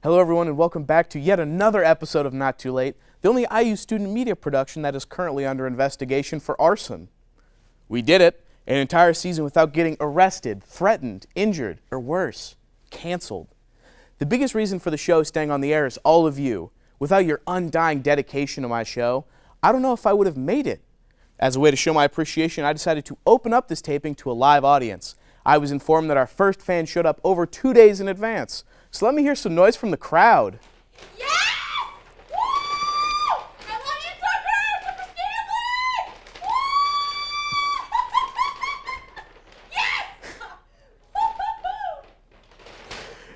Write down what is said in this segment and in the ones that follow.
Hello everyone and welcome back to yet another episode of Not Too Late, the only IU student media production that is currently under investigation for arson. We did it, an entire season without getting arrested, threatened, injured, or worse, canceled. The biggest reason for the show staying on the air is all of you. Without your undying dedication to my show, I don't know if I would have made it. As a way to show my appreciation, I decided to open up this taping to a live audience. I was informed that our first fan showed up over 2 days in advance. So let me hear some noise from the crowd. Yes! Woo! I want Instagram for the Stanley! Woo! Yes!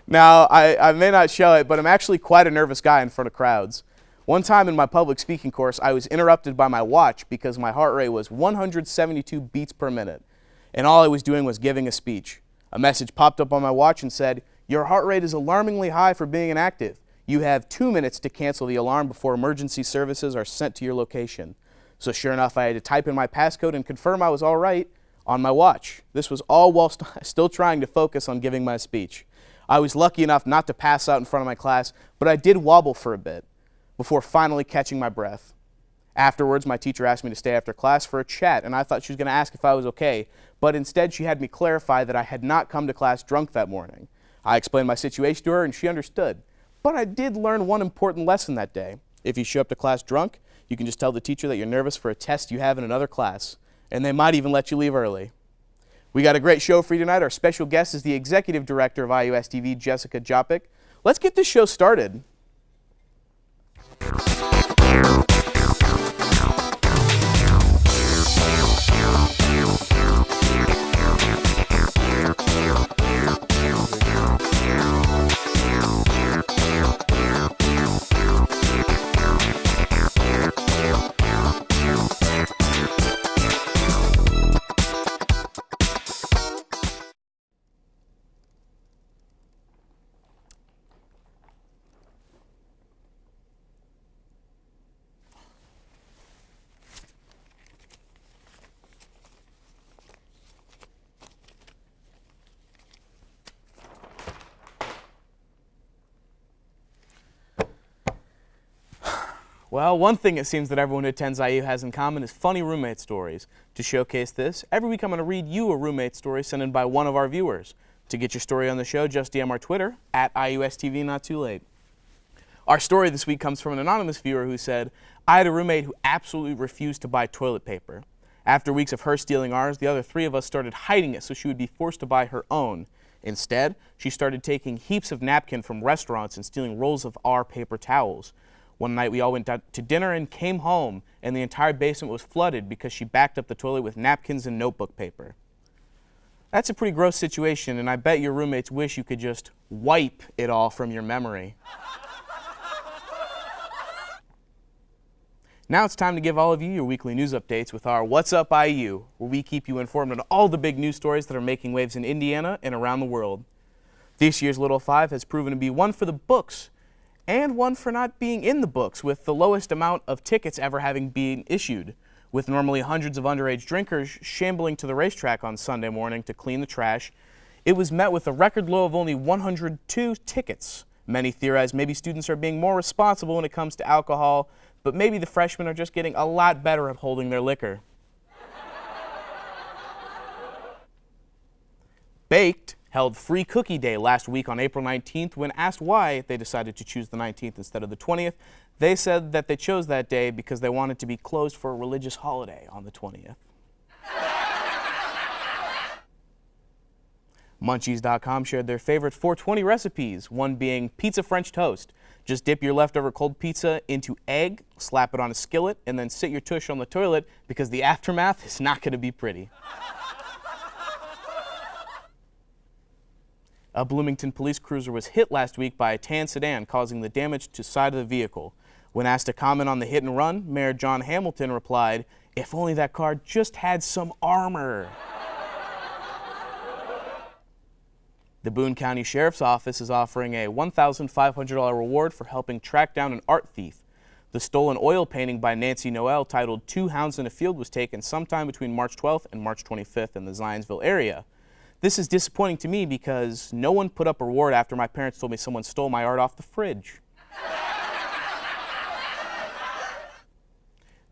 Now, I may not show it, but I'm actually quite a nervous guy in front of crowds. One time in my public speaking course, I was interrupted by my watch because my heart rate was 172 beats per minute, and all I was doing was giving a speech. A message popped up on my watch and said, "Your heart rate is alarmingly high for being inactive. You have 2 minutes to cancel the alarm before emergency services are sent to your location." So sure enough, I had to type in my passcode and confirm I was all right on my watch. This was all while still trying to focus on giving my speech. I was lucky enough not to pass out in front of my class, but I did wobble for a bit before finally catching my breath. Afterwards, my teacher asked me to stay after class for a chat, and I thought she was going to ask if I was okay, but instead she had me clarify that I had not come to class drunk that morning. I explained my situation to her and she understood. But I did learn one important lesson that day. If you show up to class drunk, you can just tell the teacher that you're nervous for a test you have in another class, and they might even let you leave early. We got a great show for you tonight. Our special guest is the executive director of Iustv, Jessica Jopik. Let's get this show started. Well, one thing it seems that everyone who attends IU has in common is funny roommate stories. To showcase this, every week I'm going to read you a roommate story sent in by one of our viewers. To get your story on the show, just DM our Twitter, @IUSTV Not Too Late. Our story this week comes from an anonymous viewer who said, "I had a roommate who absolutely refused to buy toilet paper. After weeks of her stealing ours, the other 3 of us started hiding it so she would be forced to buy her own. Instead, she started taking heaps of napkin from restaurants and stealing rolls of our paper towels. One night we all went out to dinner and came home, and the entire basement was flooded because she backed up the toilet with napkins and notebook paper." That's a pretty gross situation, and I bet your roommates wish you could just wipe it all from your memory. Now it's time to give all of you your weekly news updates with our What's Up IU, where we keep you informed on all the big news stories that are making waves in Indiana and around the world. This year's Little Five has proven to be one for the books, and one for not being in the books, with the lowest amount of tickets ever having been issued. With normally hundreds of underage drinkers shambling to the racetrack on Sunday morning to clean the trash, it was met with a record low of only 102 tickets. Many theorize maybe students are being more responsible when it comes to alcohol, but maybe the freshmen are just getting a lot better at holding their liquor. Baked held Free Cookie Day last week on April 19th. When asked why they decided to choose the 19th instead of the 20th, they said that they chose that day because they wanted to be closed for a religious holiday on the 20th. Munchies.com shared their favorite 420 recipes, one being pizza French toast. Just dip your leftover cold pizza into egg, slap it on a skillet, and then sit your tush on the toilet because the aftermath is not going to be pretty. A Bloomington police cruiser was hit last week by a tan sedan, causing the damage to side of the vehicle. When asked to comment on the hit and run, Mayor John Hamilton replied, "If only that car just had some armor." The Boone County Sheriff's Office is offering a $1,500 reward for helping track down an art thief. The stolen oil painting by Nancy Noel titled "Two Hounds in a Field" was taken sometime between March 12th and March 25th in the Zionsville area. This is disappointing to me because no one put up a reward after my parents told me someone stole my art off the fridge.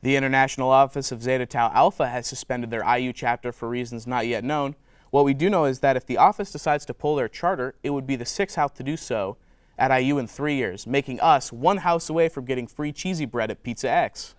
The International Office of Zeta Tau Alpha has suspended their IU chapter for reasons not yet known. What we do know is that if the office decides to pull their charter, it would be the 6th house to do so at IU in 3 years, making us one house away from getting free cheesy bread at Pizza X.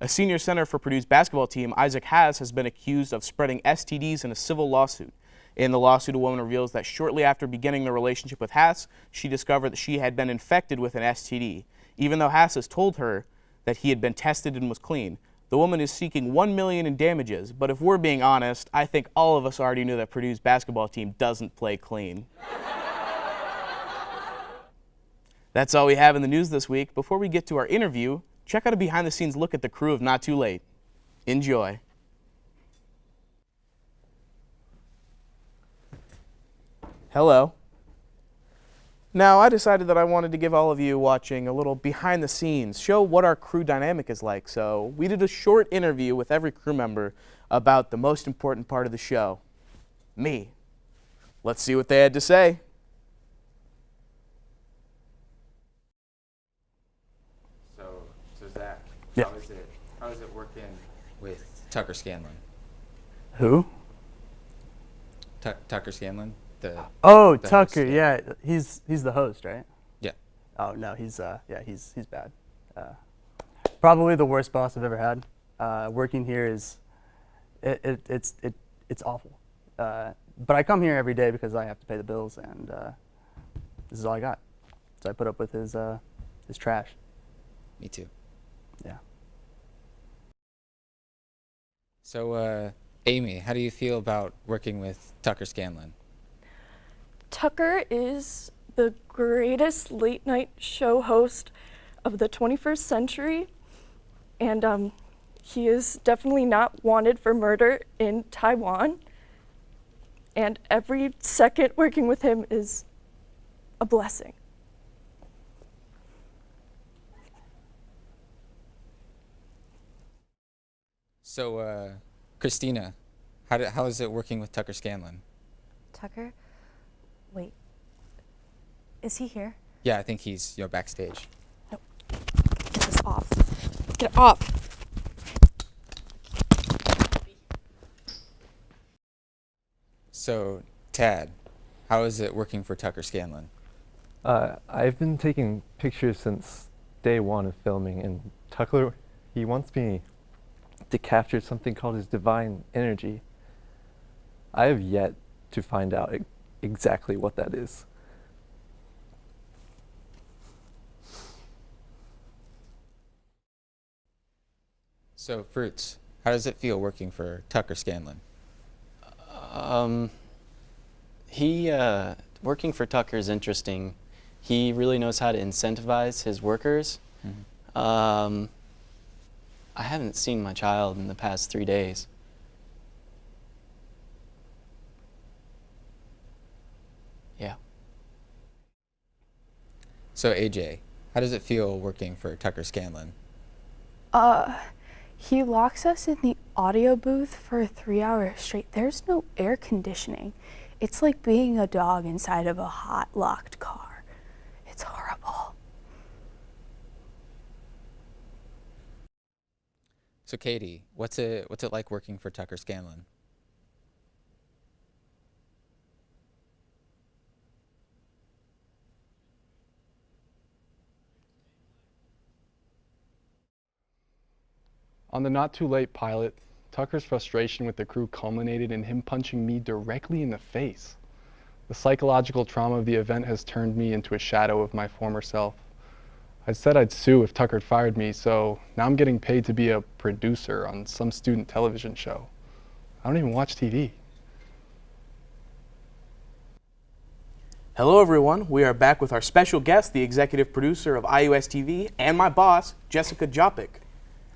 A senior center for Purdue's basketball team, Isaac has been accused of spreading STDs in a civil lawsuit. In the lawsuit, a woman reveals that shortly after beginning the relationship with Haas, she discovered that she had been infected with an STD. Even though Haas has told her that he had been tested and was clean, the woman is seeking $1 million in damages. But if we're being honest, I think all of us already knew that Purdue's basketball team doesn't play clean. That's all we have in the news this week. Before we get to our interview, check out a behind-the-scenes look at the crew of Not Too Late. Enjoy. Hello. Now, I decided that I wanted to give all of you watching a little behind the scenes, show what our crew dynamic is like. So we did a short interview with every crew member about the most important part of the show, me. Let's see what they had to say. So Zach, Yeah. how is it working with Tucker Scanlon? Who? Tucker Scanlon? Oh, the Tucker. host, Yeah, he's the host, right? Yeah. Oh no, he's bad. Probably the worst boss I've ever had. Working here is it's awful. But I come here every day because I have to pay the bills, and this is all I got. So I put up with his trash. Me too. Yeah. So, Amy, how do you feel about working with Tucker Scanlon? Tucker is the greatest late night show host of the 21st century, and he is definitely not wanted for murder in Taiwan, and every second working with him is a blessing. So, Christina, how is it working with Tucker Scanlon? Tucker? Wait. Is he here? Yeah, I think he's backstage. No. Get this off. Get it off. So, Tad, how is it working for Tucker Scanlon? I've been taking pictures since day one of filming, and Tucker, he wants me to capture something called his divine energy. I have yet to find out exactly what that is. So, Fruits, how does it feel working for Tucker Scanlon? Working for Tucker is interesting. He really knows how to incentivize his workers. Mm-hmm. I haven't seen my child in the past 3 days. Yeah. So, AJ, how does it feel working for Tucker Scanlon? He locks us in the audio booth for 3 hours straight. There's no air conditioning. It's like being a dog inside of a hot, locked car. It's horrible. So, Katie, what's it like working for Tucker Scanlon? On the Not Too Late pilot, Tucker's frustration with the crew culminated in him punching me directly in the face. The psychological trauma of the event has turned me into a shadow of my former self. I said I'd sue if Tucker fired me, so now I'm getting paid to be a producer on some student television show. I don't even watch TV. Hello, everyone. We are back with our special guest, the executive producer of Iustv, and my boss, Jessica Jopik.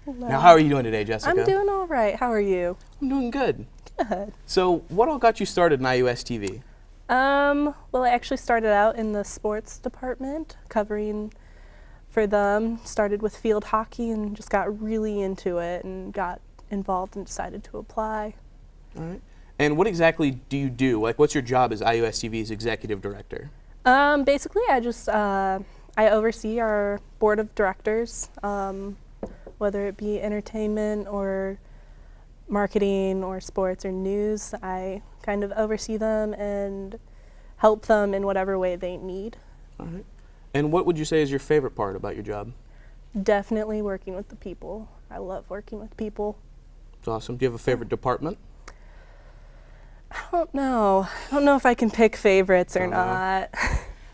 Hello. Now, how are you doing today, Jessica? I'm doing all right. How are you? I'm doing good. Good. So, what all got you started in Iustv? Well, I actually started out in the sports department, covering for them. Started with field hockey and just got really into it and got involved and decided to apply. All right. And what exactly do you do? Like, what's your job as IUSTV's executive director? Basically, I oversee our board of directors, whether it be entertainment or marketing or sports or news. I kind of oversee them and help them in whatever way they need. All right. And what would you say is your favorite part about your job? Definitely working with the people. I love working with people. It's awesome. Do you have a favorite department? I don't know. I don't know if I can pick favorites or not.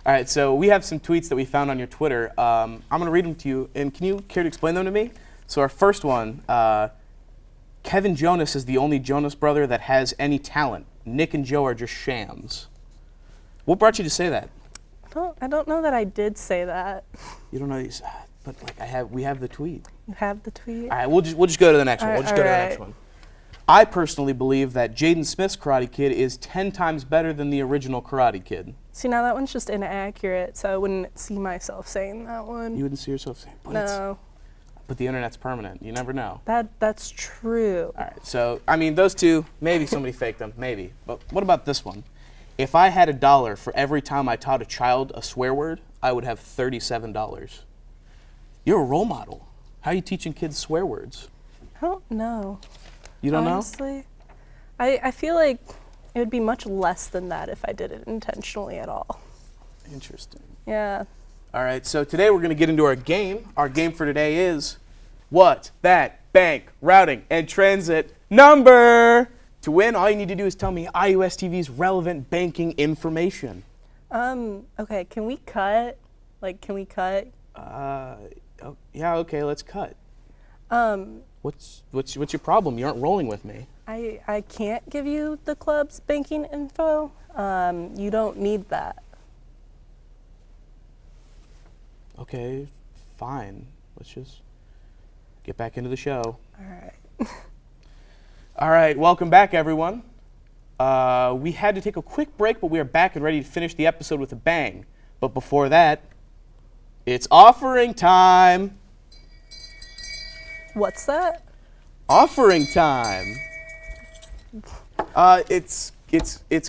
All right, so we have some tweets that we found on your Twitter. I'm going to read them to you, and can you care to explain them to me? So our first one, Kevin Jonas is the only Jonas brother that has any talent. Nick and Joe are just shams. What brought you to say that? I don't know that I did say that. You don't know these, but like we have the tweet. You have the tweet? All right, we'll just go to the next one. All We'll just right, go to the all next right. one. I personally believe that Jaden Smith's Karate Kid is 10 times better than the original Karate Kid. See, now that one's just inaccurate, so I wouldn't see myself saying that one. You wouldn't see yourself saying, No. but the internet's permanent. You never know. That's true. All right, so, I mean, those two, maybe somebody faked them, maybe. But what about this one? If I had $1 for every time I taught a child a swear word, I would have $37. You're a role model. How are you teaching kids swear words? I don't know. You don't Honestly, I feel like it would be much less than that if I did it intentionally at all. know? Interesting. Yeah. All right, so today we're going to get into our game. Our game for today is What That Bank Routing and Transit Number. To win, all you need to do is tell me IUSTV's relevant banking information. Okay, can we cut? Like, can we cut? Oh, yeah, okay, let's cut. What's your problem? You aren't rolling with me. I can't give you the club's banking info. You don't need that. Okay, fine. Let's just get back into the show. All right. All right, welcome back, everyone. We had to take a quick break, but we are back and ready to finish the episode with a bang. But before that, it's offering time. What's that? Offering time. It's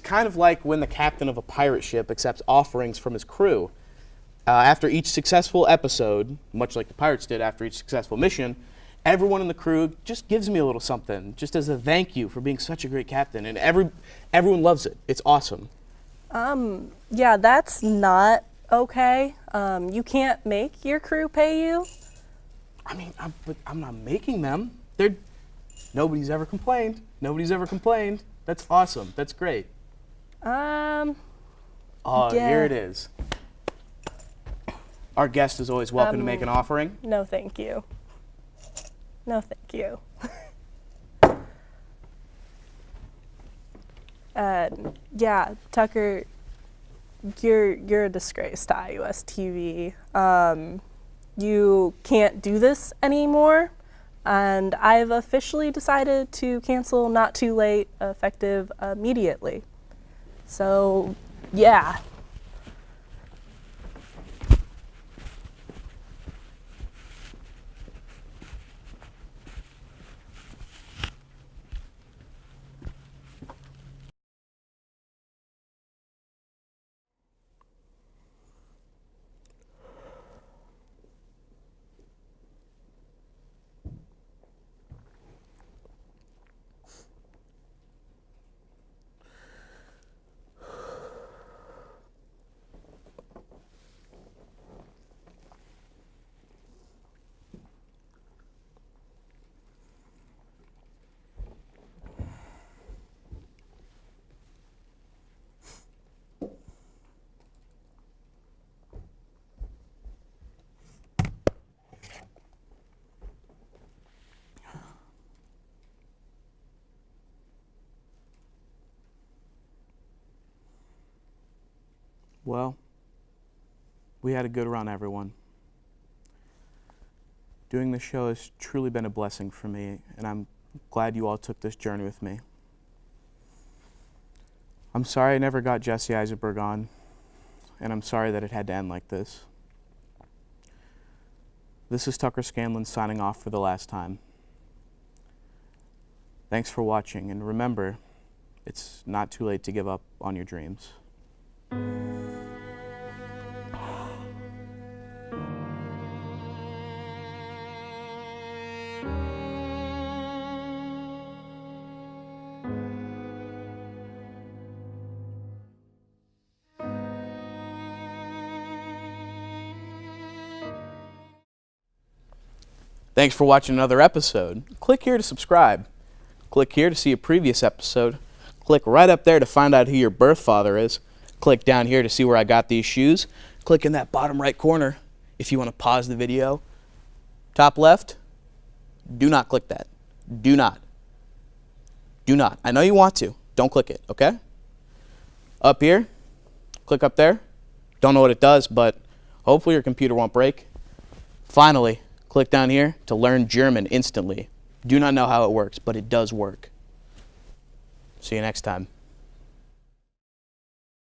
kind of like when the captain of a pirate ship accepts offerings from his crew. After each successful episode, much like the pirates did after each successful mission, everyone in the crew just gives me a little something, just as a thank you for being such a great captain, and everyone loves it. It's awesome. Yeah, that's not okay. You can't make your crew pay you. I mean, I'm not making them. Nobody's ever complained. Nobody's ever complained. That's awesome. That's great. Oh, Yeah. here it is. Our guest is always welcome to make an offering. No, thank you. No, thank you. Yeah, Tucker, you're a disgrace to IUSTV. You can't do this anymore, and I've officially decided to cancel Not Too Late, effective immediately. So, yeah. Well, we had a good run, everyone. Doing this show has truly been a blessing for me, and I'm glad you all took this journey with me. I'm sorry I never got Jesse Eisenberg on, and I'm sorry that it had to end like this. This is Tucker Scanlon signing off for the last time. Thanks for watching, and remember, it's not too late to give up on your dreams. Thanks for watching another episode. Click here to subscribe. Click here to see a previous episode. Click right up there to find out who your birth father is. Click down here to see where I got these shoes. Click in that bottom right corner if you want to pause the video. Top left, do not click that. Do not. Do not. I know you want to. Don't click it, okay? Up here, click up there. Don't know what it does, but hopefully your computer won't break. Finally, click down here to learn German instantly. Do not know how it works, but it does work. See you next time.